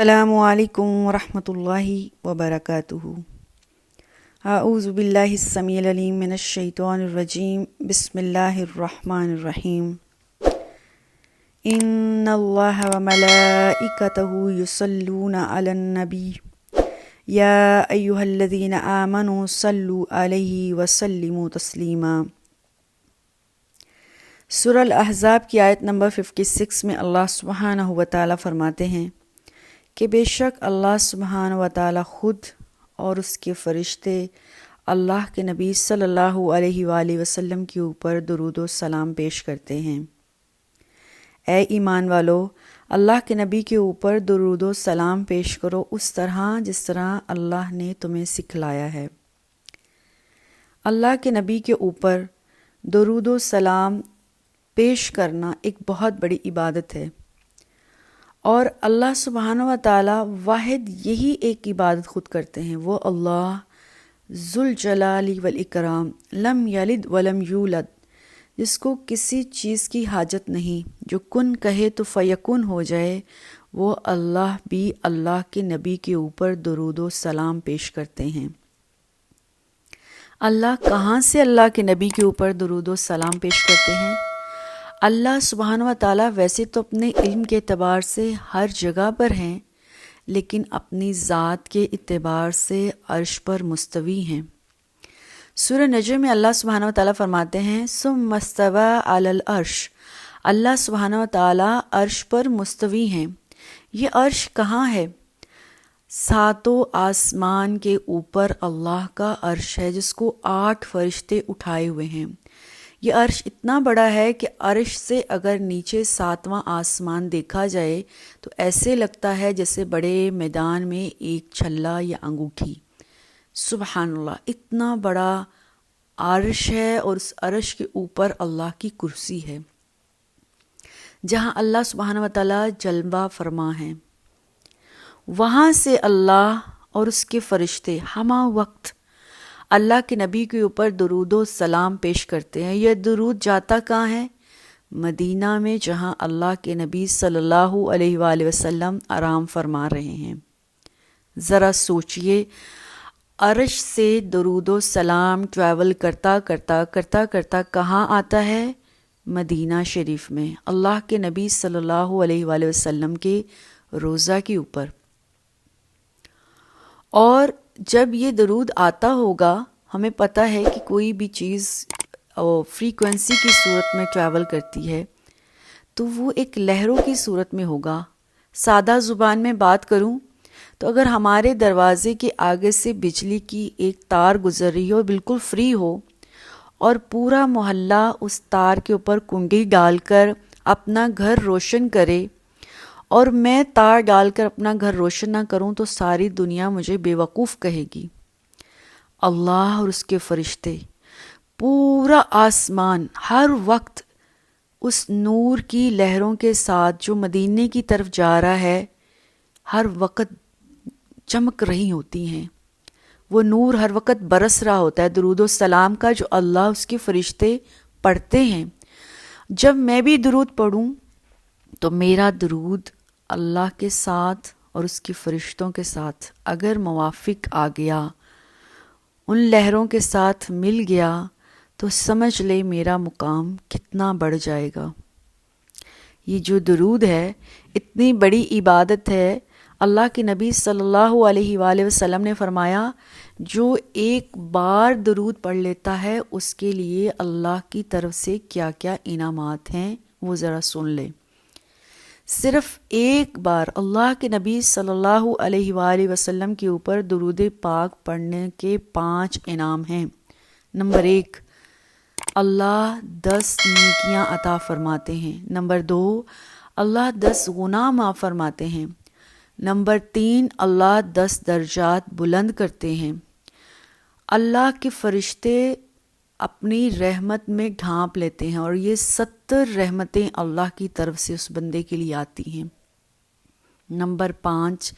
السلام علیکم ورحمۃ اللہ وبرکاتہ۔ اعوذ باللہ السمیع العلیم من الشیطان الرجیم، بسم اللہ الرحمن الرحیم۔ ان اللہ وملائکتہ یصلون علی النبی یا ایہا الذین آمنوا صلوا علیہ وسلموا تسلیما۔ سورہ الاحزاب کی آیت نمبر 56 میں اللہ سبحانہ و تعالیٰ فرماتے ہیں کہ بے شک اللہ سبحانہ و تعالیٰ خود اور اس کے فرشتے اللہ کے نبی صلی اللہ علیہ وآلہ وسلم کے اوپر درود و سلام پیش کرتے ہیں۔ اے ایمان والو، اللہ کے نبی کے اوپر درود و سلام پیش کرو اس طرح جس طرح اللہ نے تمہیں سکھلایا ہے۔ اللہ کے نبی کے اوپر درود و سلام پیش کرنا ایک بہت بڑی عبادت ہے، اور اللہ سبحانہ و تعالیٰ واحد یہی ایک عبادت خود کرتے ہیں۔ وہ اللہ ذوالجلال والاکرام، لم یلد ولم یولد، جس کو کسی چیز کی حاجت نہیں، جو کن کہے تو فیکن ہو جائے، وہ اللہ بھی اللہ کے نبی کے اوپر درود و سلام پیش کرتے ہیں۔ اللہ کہاں سے اللہ کے نبی کے اوپر درود و سلام پیش کرتے ہیں؟ اللہ سبحانہ و تعالیٰ ویسے تو اپنے علم کے اعتبار سے ہر جگہ پر ہیں، لیکن اپنی ذات کے اعتبار سے عرش پر مستوی ہیں۔ سورہ نجم میں اللہ سبحانہ و تعالیٰ فرماتے ہیں ثم استوی علی العرش، اللہ سبحانہ و تعالیٰ عرش پر مستوی ہیں۔ یہ عرش کہاں ہے؟ ساتوں آسمان کے اوپر اللہ کا عرش ہے، جس کو 8 فرشتے اٹھائے ہوئے ہیں۔ یہ عرش اتنا بڑا ہے کہ عرش سے اگر نیچے 7واں آسمان دیکھا جائے تو ایسے لگتا ہے جیسے بڑے میدان میں ایک چھلا یا انگوٹھی۔ سبحان اللہ، اتنا بڑا عرش ہے، اور اس عرش کے اوپر اللہ کی کرسی ہے، جہاں اللہ سبحانہ و تعالیٰ جلوہ فرما ہیں۔ وہاں سے اللہ اور اس کے فرشتے ہمہ وقت اللہ کے نبی کے اوپر درود و سلام پیش کرتے ہیں۔ یہ درود جاتا کہاں ہے؟ مدینہ میں، جہاں اللہ کے نبی صلی اللہ علیہ وآلہ وسلم آرام فرما رہے ہیں۔ ذرا سوچئے، عرش سے درود و سلام ٹریول کرتا کرتا کہاں آتا ہے؟ مدینہ شریف میں، اللہ کے نبی صلی اللہ علیہ وآلہ وسلم کے روضہ کے اوپر۔ اور جب یہ درود آتا ہوگا، ہمیں پتہ ہے کہ کوئی بھی چیز فریکوینسی کی صورت میں ٹریول کرتی ہے تو وہ ایک لہروں کی صورت میں ہوگا۔ سادہ زبان میں بات کروں تو اگر ہمارے دروازے کے آگے سے بجلی کی ایک تار گزر رہی ہو، بالکل فری ہو، اور پورا محلہ اس تار کے اوپر کنڈی ڈال کر اپنا گھر روشن کرے، اور میں تار ڈال کر اپنا گھر روشن نہ کروں تو ساری دنیا مجھے بے وقوف کہے گی۔ اللہ اور اس کے فرشتے، پورا آسمان ہر وقت اس نور کی لہروں کے ساتھ جو مدینے کی طرف جا رہا ہے، ہر وقت چمک رہی ہوتی ہیں۔ وہ نور ہر وقت برس رہا ہوتا ہے درود و سلام کا، جو اللہ اس کے فرشتے پڑھتے ہیں۔ جب میں بھی درود پڑھوں تو میرا درود اللہ کے ساتھ اور اس کے فرشتوں کے ساتھ اگر موافق آ گیا، ان لہروں کے ساتھ مل گیا، تو سمجھ لے میرا مقام کتنا بڑھ جائے گا۔ یہ جو درود ہے اتنی بڑی عبادت ہے۔ اللہ کے نبی صلی اللہ علیہ وآلہ وسلم نے فرمایا، جو ایک بار درود پڑھ لیتا ہے اس کے لیے اللہ کی طرف سے کیا کیا انعامات ہیں وہ ذرا سن لے۔ صرف ایک بار اللہ کے نبی صلی اللہ علیہ وآلہ وسلم کے اوپر درود پاک پڑھنے کے 5 انعام ہیں۔ نمبر 1، اللہ 10 نیکیاں عطا فرماتے ہیں۔ نمبر 2، اللہ 10 گناہ معاف فرماتے ہیں۔ نمبر 3، اللہ 10 درجات بلند کرتے ہیں۔ اللہ کے فرشتے اپنی رحمت میں ڈھانپ لیتے ہیں، اور یہ 70 رحمتیں اللہ کی طرف سے اس بندے کے لیے آتی ہیں۔ نمبر 5،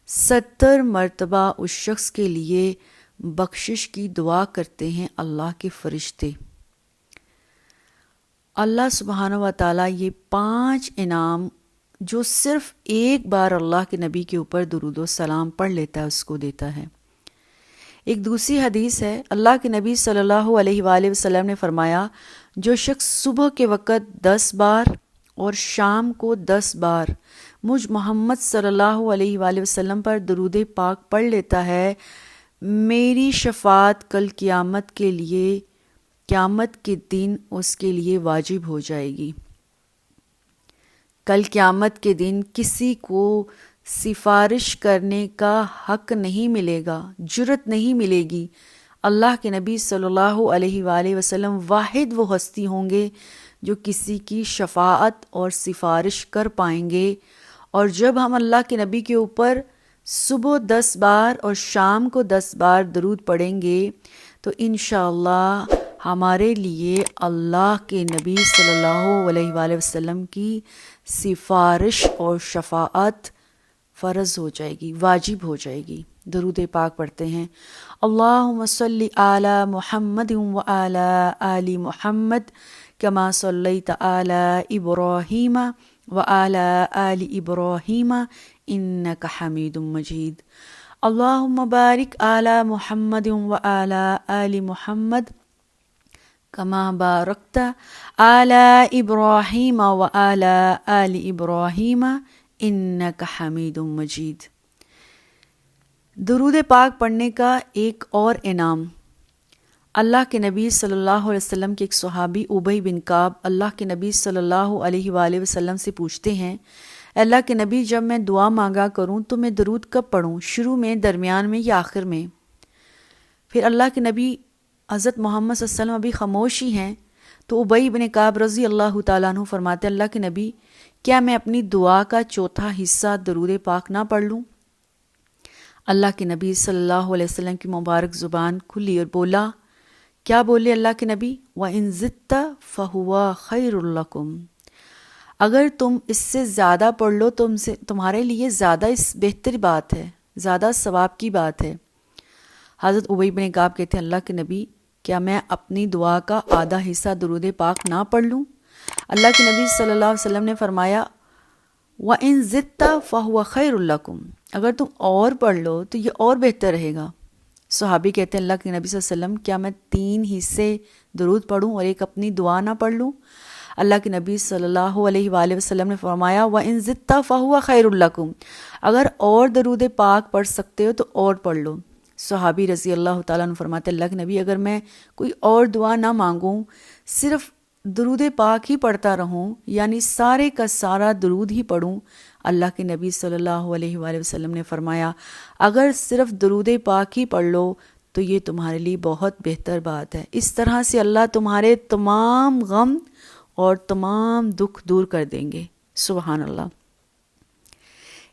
70 مرتبہ اس شخص کے لیے بخشش کی دعا کرتے ہیں اللہ کے فرشتے۔ اللہ سبحانہ و تعالیٰ یہ 5 انعام جو صرف ایک بار اللہ کے نبی کے اوپر درود و سلام پڑھ لیتا ہے اس کو دیتا ہے۔ ایک دوسری حدیث ہے، اللہ کے نبی صلی اللہ علیہ وآلہ وسلم نے فرمایا، جو شخص صبح کے وقت 10 بار اور شام کو 10 بار مجھ محمد صلی اللہ علیہ وآلہ وسلم پر درود پاک پڑھ لیتا ہے، میری شفاعت کل قیامت کے دن اس کے لیے واجب ہو جائے گی۔ کل قیامت کے دن کسی کو سفارش کرنے کا حق نہیں ملے گا، جرت نہیں ملے گی۔ اللہ کے نبی صلی اللہ علیہ وآلہ وسلم واحد وہ ہستی ہوں گے جو کسی کی شفاعت اور سفارش کر پائیں گے۔ اور جب ہم اللہ کے نبی کے اوپر صبح 10 بار اور شام کو 10 بار درود پڑھیں گے تو انشاءاللہ ہمارے لیے اللہ کے نبی صلی اللہ علیہ وآلہ وسلم کی سفارش اور شفاعت فرض ہو جائے گی، واجب ہو جائے گی۔ درود پاک پڑھتے ہیں، اللہم صلی علی محمد وعلی آل محمد کما صلیت علی ابراہیم وعلی آل ابراہیم انک حمید مجید۔ اللہم بارک علی محمد وعلی آل محمد کما بارکت علی ابراہیم وعلی آل ابراہیم انک حمید مجید۔ درود پاک پڑھنے کا ایک اور انعام، اللہ کے نبی صلی اللہ علیہ وسلم کے ایک صحابی ابی بن کعب اللہ کے نبی صلی اللہ علیہ وآلہ وسلم سے پوچھتے ہیں، اللہ کے نبی جب میں دعا مانگا کروں تو میں درود کب پڑھوں، شروع میں، درمیان میں یا آخر میں؟ پھر اللہ کے نبی حضرت محمد صلی اللہ علیہ وسلم ابھی خاموش ہی ہیں تو ابی بن کعب رضی اللہ تعالیٰ عنہ فرماتے، اللہ کے نبی کیا میں اپنی دعا کا چوتھا حصہ درود پاک نہ پڑھ لوں؟ اللہ کے نبی صلی اللہ علیہ وسلم کی مبارک زبان کھلی اور بولا، کیا بولے اللہ کے نبی؟ وَإِن زِدتَ فَهُوَ خَيْرٌ لَكُمْ، اگر تم اس سے زیادہ پڑھ لو تو تمہارے لیے زیادہ بہتر بات ہے، زیادہ ثواب کی بات ہے۔ حضرت ابی بن کعب کہتے ہیں، اللہ کے نبی کیا میں اپنی دعا کا آدھا حصہ درود پاک نہ پڑھ لوں؟ اللہ کے نبی صلی اللہ علیہ وسلم نے فرمایا، وَإِن زِدتَ فَهُوَ خَيْرٌ لَكُمْ، اگر تم اور پڑھ لو تو یہ اور بہتر رہے گا۔ صحابی کہتے ہیں، اللہ کے نبی صلی اللہ علیہ وسلم کیا میں 3 حصے درود پڑھوں اور ایک اپنی دعا نہ پڑھ لوں؟ اللہ کے نبی صلی اللہ علیہ وآلہ وسلم نے فرمایا، وَإِن زِدتَ فَهُوَ خَيْرٌ لَكُمْ، اگر اور درود پاک پڑھ سکتے ہو تو اور پڑھ لو۔ صحابی رضی اللہ تعالیٰ عنہ فرماتے، اللہ کے نبی اگر میں کوئی اور دعا نہ مانگوں، صرف درود پاک ہی پڑھتا رہوں، یعنی سارے کا سارا درود ہی پڑھوں؟ اللہ کے نبی صلی اللہ علیہ وآلہ وسلم نے فرمایا، اگر صرف درود پاک ہی پڑھ لو تو یہ تمہارے لیے بہت بہتر بات ہے۔ اس طرح سے اللہ تمہارے تمام غم اور تمام دکھ دور کر دیں گے۔ سبحان اللہ۔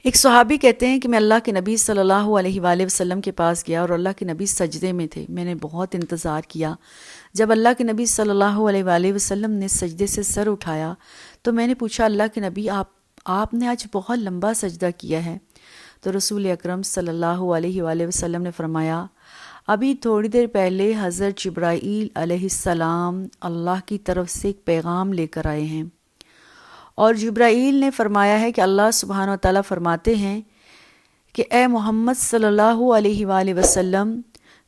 ایک صحابی کہتے ہیں کہ میں اللہ کے نبی صلی اللہ علیہ وآلہ وسلم کے پاس گیا اور اللہ کے نبی سجدے میں تھے، میں نے بہت انتظار کیا۔ جب اللہ کے نبی صلی اللہ علیہ وآلہ وسلم نے سجدے سے سر اٹھایا تو میں نے پوچھا، اللہ کے نبی آپ نے آج بہت لمبا سجدہ کیا ہے؟ تو رسول اکرم صلی اللہ علیہ وآلہ وسلم نے فرمایا، ابھی تھوڑی دیر پہلے حضرت جبرائیل علیہ السلام اللہ کی طرف سے ایک پیغام لے کر آئے ہیں، اور جبرائیل نے فرمایا ہے کہ اللہ سبحانہ و تعالیٰ فرماتے ہیں کہ اے محمد صلی اللہ علیہ وآلہ وسلم،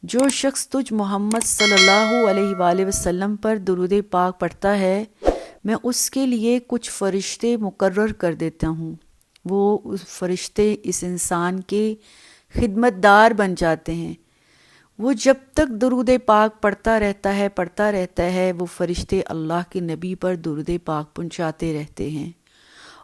جو شخص تجھ محمد صلی اللہ علیہ وآلہ وسلم پر درود پاک پڑھتا ہے، میں اس کے لیے کچھ فرشتے مقرر کر دیتا ہوں، وہ اس فرشتے اس انسان کے خدمت دار بن جاتے ہیں۔ وہ جب تک درود پاک پڑھتا رہتا ہے وہ فرشتے اللہ کے نبی پر درود پاک پہنچاتے رہتے ہیں،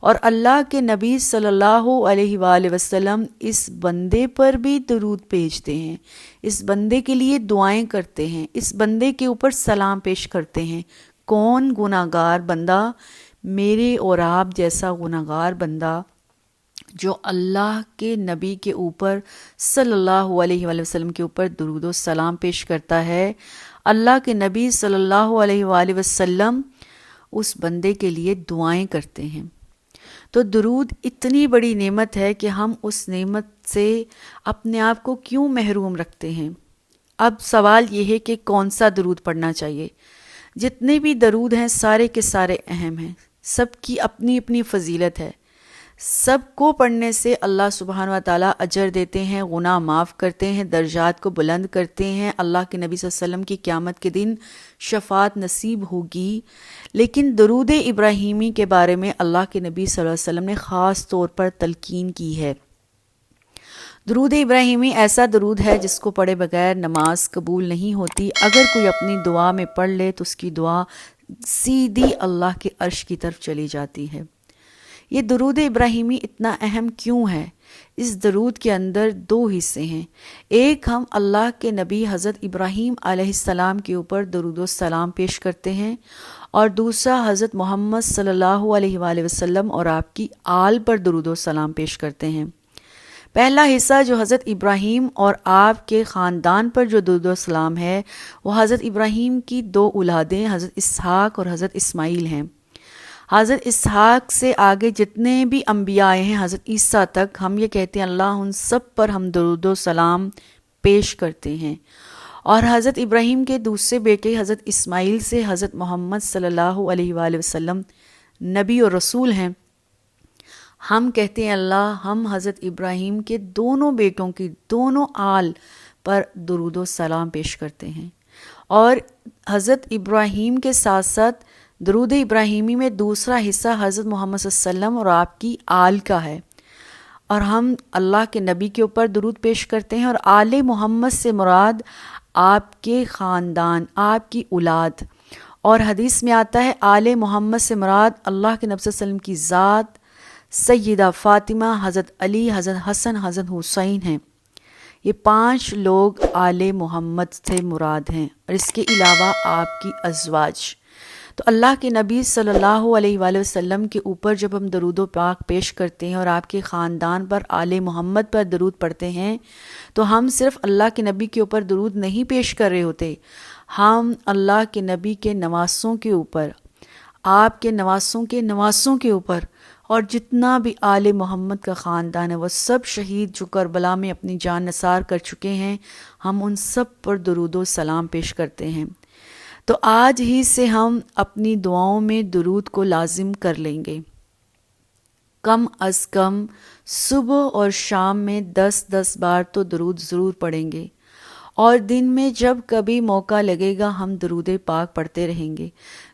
اور اللہ کے نبی صلی اللہ علیہ وآلہ وسلم اس بندے پر بھی درود بھیجتے ہیں، اس بندے کے لیے دعائیں کرتے ہیں، اس بندے کے اوپر سلام پیش کرتے ہیں۔ کون؟ گناہ گار بندہ، میرے اور آپ جیسا گناہ گار بندہ جو اللہ کے نبی کے اوپر صلی اللہ علیہ وآلہ وسلم کے اوپر درود و سلام پیش کرتا ہے، اللہ کے نبی صلی اللہ علیہ وآلہ وسلم اس بندے کے لیے دعائیں کرتے ہیں۔ تو درود اتنی بڑی نعمت ہے کہ ہم اس نعمت سے اپنے آپ کو کیوں محروم رکھتے ہیں؟ اب سوال یہ ہے کہ کون سا درود پڑھنا چاہیے؟ جتنے بھی درود ہیں سارے کے سارے اہم ہیں، سب کی اپنی اپنی فضیلت ہے۔ سب کو پڑھنے سے اللہ سبحانہ و تعالیٰ اجر دیتے ہیں، گناہ معاف کرتے ہیں، درجات کو بلند کرتے ہیں، اللہ کے نبی صلی اللہ علیہ وسلم کی قیامت کے دن شفاعت نصیب ہوگی۔ لیکن درود ابراہیمی کے بارے میں اللہ کے نبی صلی اللہ علیہ وسلم نے خاص طور پر تلقین کی ہے۔ درود ابراہیمی ایسا درود ہے جس کو پڑھے بغیر نماز قبول نہیں ہوتی۔ اگر کوئی اپنی دعا میں پڑھ لے تو اس کی دعا سیدھی اللہ کے عرش کی طرف چلی جاتی ہے۔ یہ درود ابراہیمی اتنا اہم کیوں ہے؟ اس درود کے اندر دو حصے ہیں۔ ایک، ہم اللہ کے نبی حضرت ابراہیم علیہ السلام کے اوپر درود و سلام پیش کرتے ہیں، اور دوسرا حضرت محمد صلی اللہ علیہ وآلہ وسلم اور آپ کی آل پر درود و سلام پیش کرتے ہیں۔ پہلا حصہ جو حضرت ابراہیم اور آپ کے خاندان پر جو درود و سلام ہے، وہ حضرت ابراہیم کی دو اولادیں حضرت اسحاق اور حضرت اسماعیل ہیں۔ حضرت اسحاق سے آگے جتنے بھی انبیاء آئے ہیں حضرت عیسیٰ تک، ہم یہ کہتے ہیں اللہ ان سب پر ہم درود و سلام پیش کرتے ہیں۔ اور حضرت ابراہیم کے دوسرے بیٹے حضرت اسماعیل سے حضرت محمد صلی اللہ علیہ وآلہ وسلم نبی اور رسول ہیں، ہم کہتے ہیں اللہ ہم حضرت ابراہیم کے دونوں بیٹوں کی دونوں آل پر درود و سلام پیش کرتے ہیں۔ اور حضرت ابراہیم کے ساتھ ساتھ درود ابراہیمی میں دوسرا حصہ حضرت محمد صلی اللہ علیہ وسلم اور آپ کی آل کا ہے، اور ہم اللہ کے نبی کے اوپر درود پیش کرتے ہیں، اور آل محمد سے مراد آپ کے خاندان، آپ کی اولاد۔ اور حدیث میں آتا ہے آل محمد سے مراد اللہ کے نبی صلی اللہ علیہ وسلم کی ذات، سیدہ فاطمہ، حضرت علی، حضرت حسن، حضرت حسین ہیں۔ یہ 5 لوگ آل محمد سے مراد ہیں، اور اس کے علاوہ آپ کی ازواج۔ تو اللہ کے نبی صلی اللہ علیہ وآلہ وسلم کے اوپر جب ہم درود و پاک پیش کرتے ہیں اور آپ کے خاندان پر آل محمد پر درود پڑھتے ہیں، تو ہم صرف اللہ کے نبی کے اوپر درود نہیں پیش کر رہے ہوتے، ہم اللہ کے نبی کے نواسوں کے اوپر، آپ کے نواسوں کے نواسوں کے اوپر، اور جتنا بھی آل محمد کا خاندان ہے وہ سب شہید جو کربلا میں اپنی جان نثار کر چکے ہیں، ہم ان سب پر درود و سلام پیش کرتے ہیں۔ تو آج ہی سے ہم اپنی دعاؤں میں درود کو لازم کر لیں گے، کم از کم صبح اور شام میں 10 بار تو درود ضرور پڑھیں گے، اور دن میں جب کبھی موقع لگے گا ہم درود پاک پڑھتے رہیں گے۔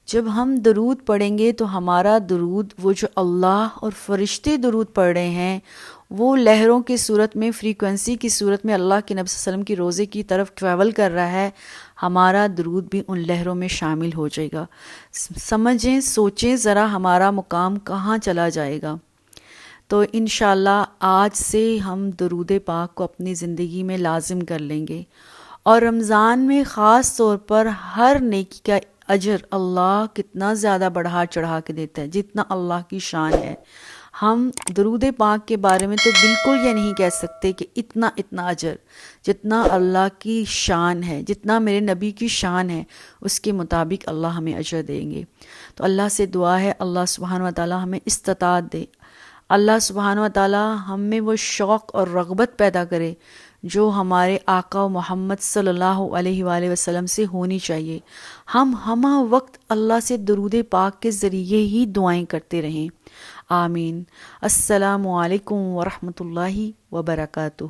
جب ہم درود پڑھیں گے تو ہمارا درود، وہ جو اللہ اور فرشتے درود پڑھ رہے ہیں، وہ لہروں کی صورت میں، فریکوینسی کی صورت میں اللہ کے نبی صلی اللہ علیہ وسلم کی روضے کی طرف ٹریول کر رہا ہے، ہمارا درود بھی ان لہروں میں شامل ہو جائے گا۔ سمجھیں، سوچیں ذرا ہمارا مقام کہاں چلا جائے گا۔ تو انشاءاللہ آج سے ہم درود پاک کو اپنی زندگی میں لازم کر لیں گے، اور رمضان میں خاص طور پر ہر نیکی کا اجر اللہ کتنا زیادہ بڑھا چڑھا کے دیتا ہے، جتنا اللہ کی شان ہے۔ ہم درود پاک کے بارے میں تو بالکل یہ نہیں کہہ سکتے کہ اتنا اجر، جتنا اللہ کی شان ہے، جتنا میرے نبی کی شان ہے، اس کے مطابق اللہ ہمیں اجر دیں گے۔ تو اللہ سے دعا ہے اللہ سبحانہ و تعالی ہمیں استطاعت دے، اللہ سبحانہ و تعالی ہم میں وہ شوق اور رغبت پیدا کرے جو ہمارے آقا محمد صلی اللہ علیہ وآلہ وسلم سے ہونی چاہیے۔ ہم ہمہ وقت اللہ سے درود پاک کے ذریعے ہی دعائیں کرتے رہیں۔ آمین۔ السلام علیکم ورحمۃ اللہ وبرکاتہ۔